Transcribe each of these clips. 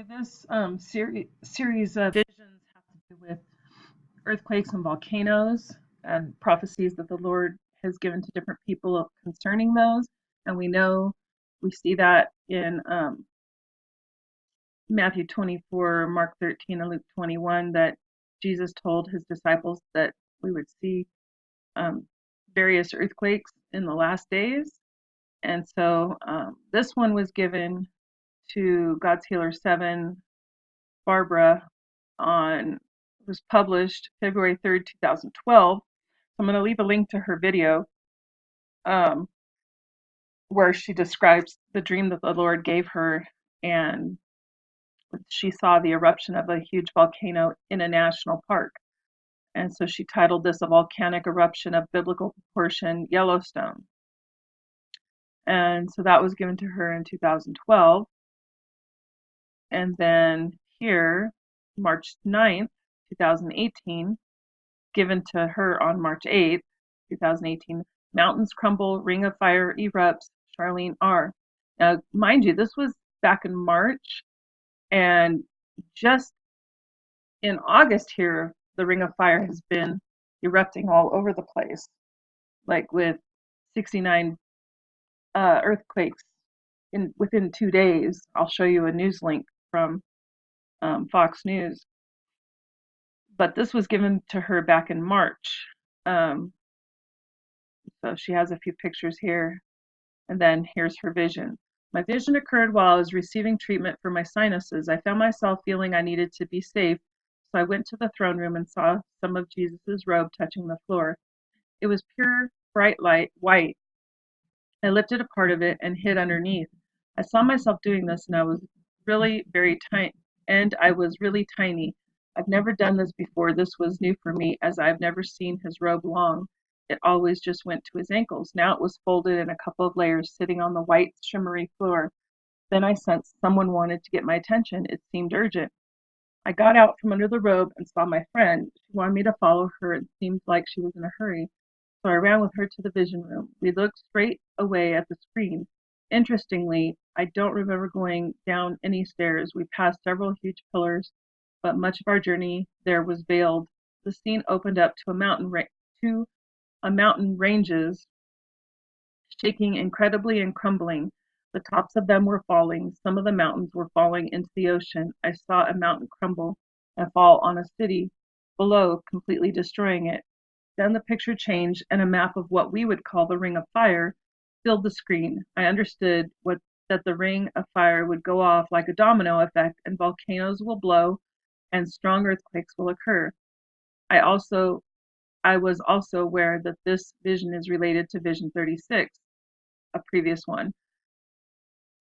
Okay, this series of visions have to do with earthquakes and volcanoes and prophecies that the Lord has given to different people concerning those. And we see that in Matthew 24, Mark 13, and Luke 21 that Jesus told his disciples that we would see um, various earthquakes in the last days. And so this one was given to God's Healer 7, Barbara, on was published February 3rd, 2012. So I'm going to leave a link to her video um, where she describes the dream that the Lord gave her, and she saw the eruption of a huge volcano in a national park. And so she titled this A Volcanic Eruption of Biblical Proportion, Yellowstone. And so that was given to her in 2012. And then here, March 9th, 2018, given to her on March 8th, 2018, Mountains Crumble, Ring of Fire Erupts, Sharlene R. Now, mind you, this was back in March, and just in August here, the Ring of Fire has been erupting all over the place, like with 69 earthquakes within 2 days. I'll show you a news link from Fox News. But this was given to her back in March. So she has a few pictures here, and then here's her vision. My vision occurred while I was receiving treatment for my sinuses. I found myself feeling I needed to be safe, so I went to the throne room and saw some of Jesus' robe touching the floor. It was pure, bright light, white. I lifted a part of it and hid underneath. I saw myself doing this, and I was really really tiny. I've never done this before. This was new for me, as I've never seen his robe long. It always just went to his ankles. Now it was folded in a couple of layers, sitting on the white, shimmery floor. Then I sensed someone wanted to get my attention. It seemed urgent. I got out from under the robe and saw my friend. She wanted me to follow her. It seemed like she was in a hurry. So I ran with her to the vision room. We looked straight away at the screen. Interestingly, I don't remember going down any stairs. We passed several huge pillars, but much of our journey there was veiled. The scene opened up to a mountain ranges, shaking incredibly and crumbling. The tops of them were falling. Some of the mountains were falling into the ocean. I saw a mountain crumble and fall on a city below, completely destroying it. Then the picture changed, and a map of what we would call the Ring of Fire filled the screen. I understood that the Ring of Fire would go off like a domino effect, and volcanoes will blow, and strong earthquakes will occur. I was also aware that this vision is related to Vision 36, a previous one.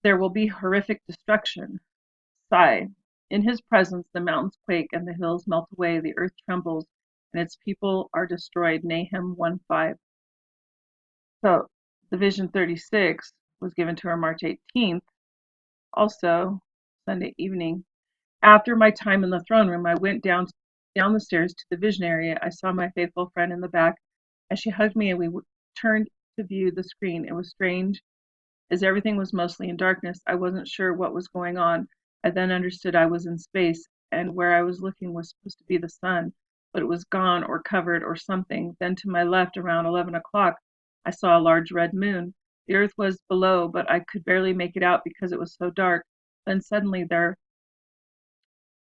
There will be horrific destruction. Sigh. In his presence, the mountains quake and the hills melt away, the earth trembles, and its people are destroyed. Nahum 1:5. So the Vision 36 was given to her March 18th, also Sunday evening. After my time in the throne room, I went down the stairs to the vision area. I saw my faithful friend in the back as she hugged me, and we turned to view the screen. It was strange, as everything was mostly in darkness. I wasn't sure what was going on. I then understood I was in space, and where I was looking was supposed to be the sun, but it was gone or covered or something. Then to my left, around 11 o'clock, I saw a large red moon. The earth was below, but I could barely make it out because it was so dark. Then suddenly there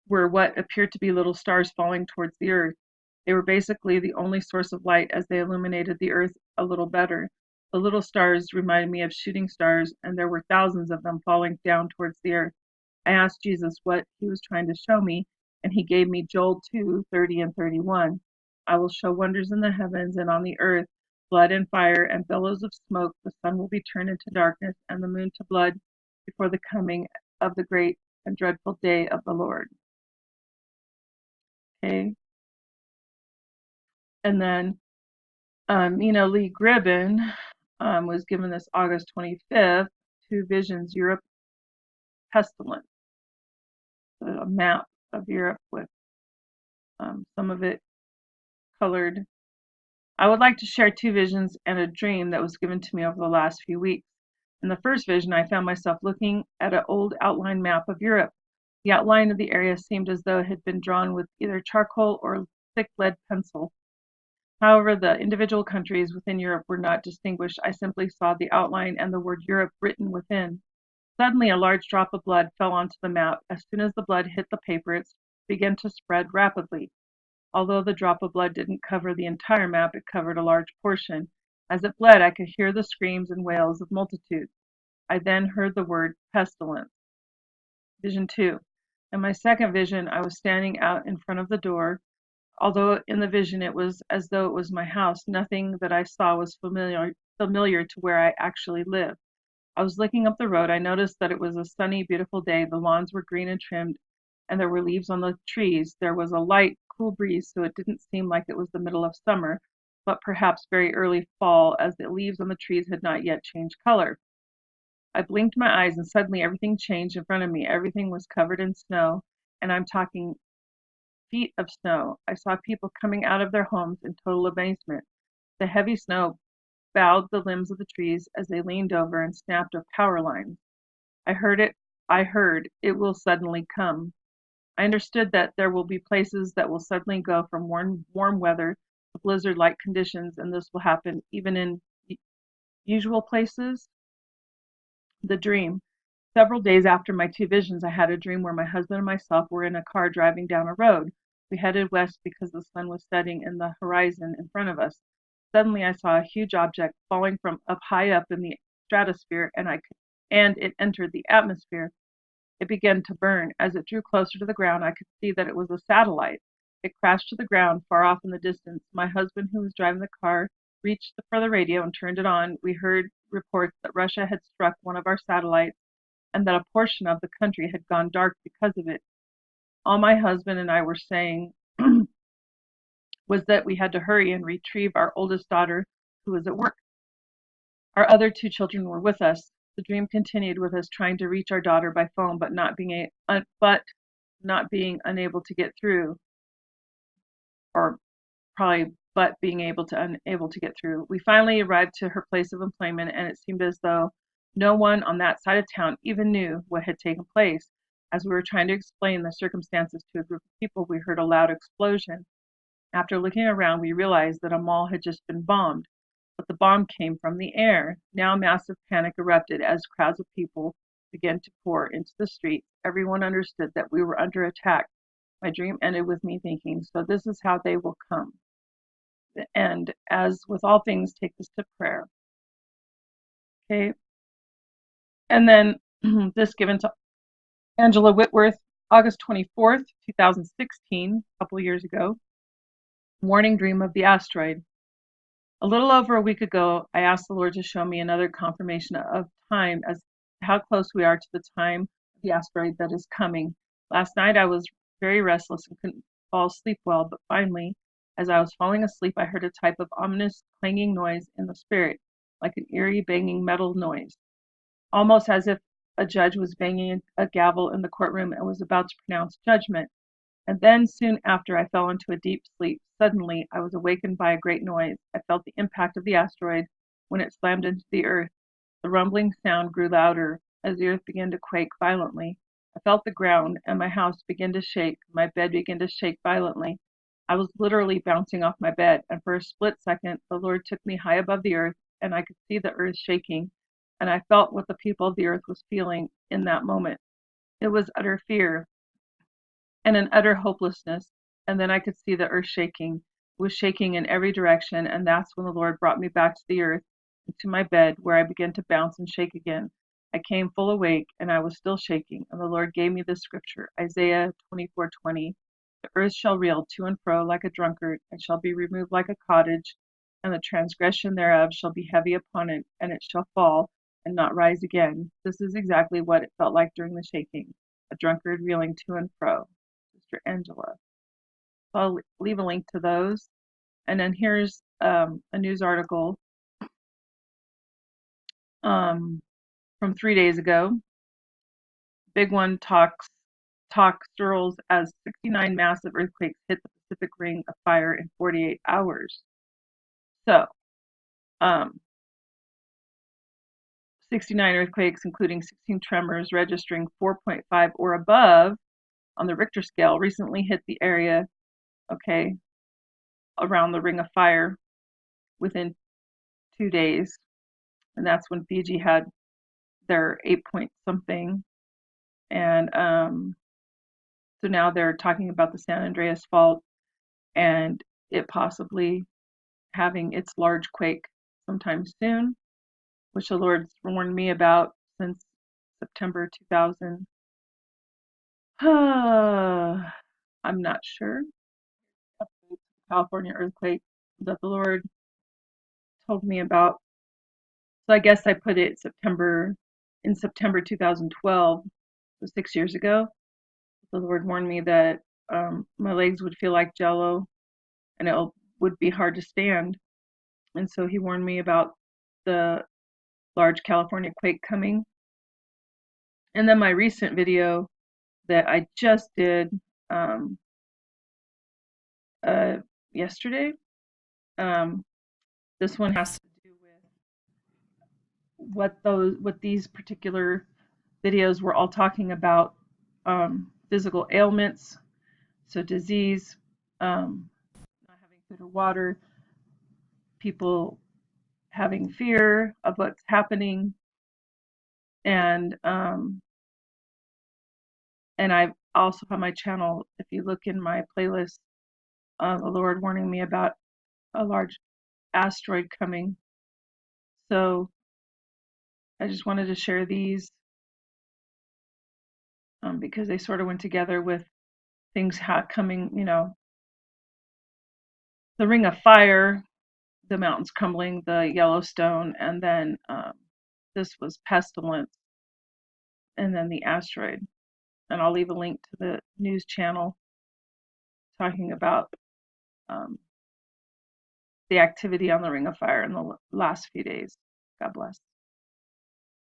were what appeared to be little stars falling towards the earth. They were basically the only source of light, as they illuminated the earth a little better. The little stars reminded me of shooting stars, and there were thousands of them falling down towards the earth. I asked Jesus what he was trying to show me, and he gave me Joel 2:30 and 31. I will show wonders in the heavens and on the earth, blood and fire and billows of smoke. The sun will be turned into darkness and the moon to blood before the coming of the great and dreadful day of the Lord. Okay. And then Mena Lee Grebin was given this August 25th, Two Visions, Europe, Pestilence, a map of Europe with some of it colored. I would like to share two visions and a dream that was given to me over the last few weeks. In the first vision, I found myself looking at an old outline map of Europe. The outline of the area seemed as though it had been drawn with either charcoal or thick lead pencil. However, the individual countries within Europe were not distinguished. I simply saw the outline and the word Europe written within. Suddenly, a large drop of blood fell onto the map. As soon as the blood hit the paper, it began to spread rapidly. Although the drop of blood didn't cover the entire map, it covered a large portion. As it bled, I could hear the screams and wails of multitudes. I then heard the word pestilence. Vision 2. In my second vision, I was standing out in front of the door. Although in the vision it was as though it was my house, nothing that I saw was familiar to where I actually lived. I was looking up the road. I noticed that it was a sunny, beautiful day. The lawns were green and trimmed, and there were leaves on the trees. There was a light, cool breeze, so it didn't seem like it was the middle of summer, but perhaps very early fall, as the leaves on the trees had not yet changed color. I blinked my eyes, and suddenly everything changed in front of me. Everything was covered in snow, and I'm talking feet of snow. I saw people coming out of their homes in total amazement. The heavy snow bowed the limbs of the trees as they leaned over and snapped of power lines. I heard it. I heard it will suddenly come. I understood that there will be places that will suddenly go from warm weather to blizzard-like conditions, and this will happen even in usual places. The dream. Several days after my two visions, I had a dream where my husband and myself were in a car driving down a road. We headed west because the sun was setting in the horizon in front of us. Suddenly, I saw a huge object falling from up high up in the stratosphere, and it entered the atmosphere. It began to burn. As it drew closer to the ground, I could see that it was a satellite. It crashed to the ground far off in the distance. My husband, who was driving the car, reached for the radio and turned it on. We heard reports that Russia had struck one of our satellites and that a portion of the country had gone dark because of it. All my husband and I were saying was that we had to hurry and retrieve our oldest daughter, who was at work. Our other two children were with us. The dream continued with us trying to reach our daughter by phone, but not being unable to get through, or probably being unable to get through. We finally arrived to her place of employment, and it seemed as though no one on that side of town even knew what had taken place. As we were trying to explain the circumstances to a group of people, we heard a loud explosion. After looking around, we realized that a mall had just been bombed, but the bomb came from the air. Now massive panic erupted as crowds of people began to pour into the streets. Everyone understood that we were under attack. My dream ended with me thinking, so this is how they will come. And as with all things, take this to prayer. Okay. And then this given to Angela Whitworth, August 24th, 2016, a couple of years ago. Warning dream of the asteroid. A little over a week ago, I asked the Lord to show me another confirmation of time as how close we are to the time of the asteroid that is coming. Last night I was very restless and couldn't fall asleep well, but finally, as I was falling asleep, I heard a type of ominous clanging noise in the spirit, like an eerie banging metal noise, almost as if a judge was banging a gavel in the courtroom and was about to pronounce judgment. And then soon after, I fell into a deep sleep. Suddenly, I was awakened by a great noise. I felt the impact of the asteroid when it slammed into the earth. The rumbling sound grew louder as the earth began to quake violently. I felt the ground and my house begin to shake. My bed began to shake violently. I was literally bouncing off my bed, and for a split second, the Lord took me high above the earth, and I could see the earth shaking, and I felt what the people of the earth was feeling in that moment. It was utter fear and an utter hopelessness, and then I could see the earth shaking. It was shaking in every direction, and that's when the Lord brought me back to the earth, into my bed, where I began to bounce and shake again. I came full awake, and I was still shaking, and the Lord gave me this scripture, Isaiah 24:20. The earth shall reel to and fro like a drunkard, and shall be removed like a cottage, and the transgression thereof shall be heavy upon it, and it shall fall, and not rise again. This is exactly what it felt like during the shaking, a drunkard reeling to and fro. Sister Angela. So I'll leave a link to those. And then here's a news article from 3 days ago. Big one talks swirls as 69 massive earthquakes hit the Pacific Ring of Fire in 48 hours. So, 69 earthquakes, including 16 tremors, registering 4.5 or above on the Richter scale recently hit the area, okay, around the Ring of Fire within 2 days. And that's when Fiji had their 8 point something. And so now they're talking about the San Andreas Fault and it possibly having its large quake sometime soon, which the Lord's warned me about since September 2000. I'm not sure. California earthquake that the Lord told me about. So I guess I put it in September 2012, so 6 years ago. The Lord warned me that my legs would feel like jello and it would be hard to stand. And so he warned me about the large California quake coming. And then my recent video that I just did yesterday, this one has to do with what these particular videos were all talking about, physical ailments, so disease, not having food or water, people having fear of what's happening, and I also have my channel. If you look in my playlist, the Lord warning me about a large asteroid coming. So I just wanted to share these because they sort of went together with things coming, the Ring of Fire, the mountains crumbling, the Yellowstone, and then this was Pestilence, and then the asteroid. And I'll leave a link to the news channel talking about the activity on the Ring of Fire in the last few days. God bless.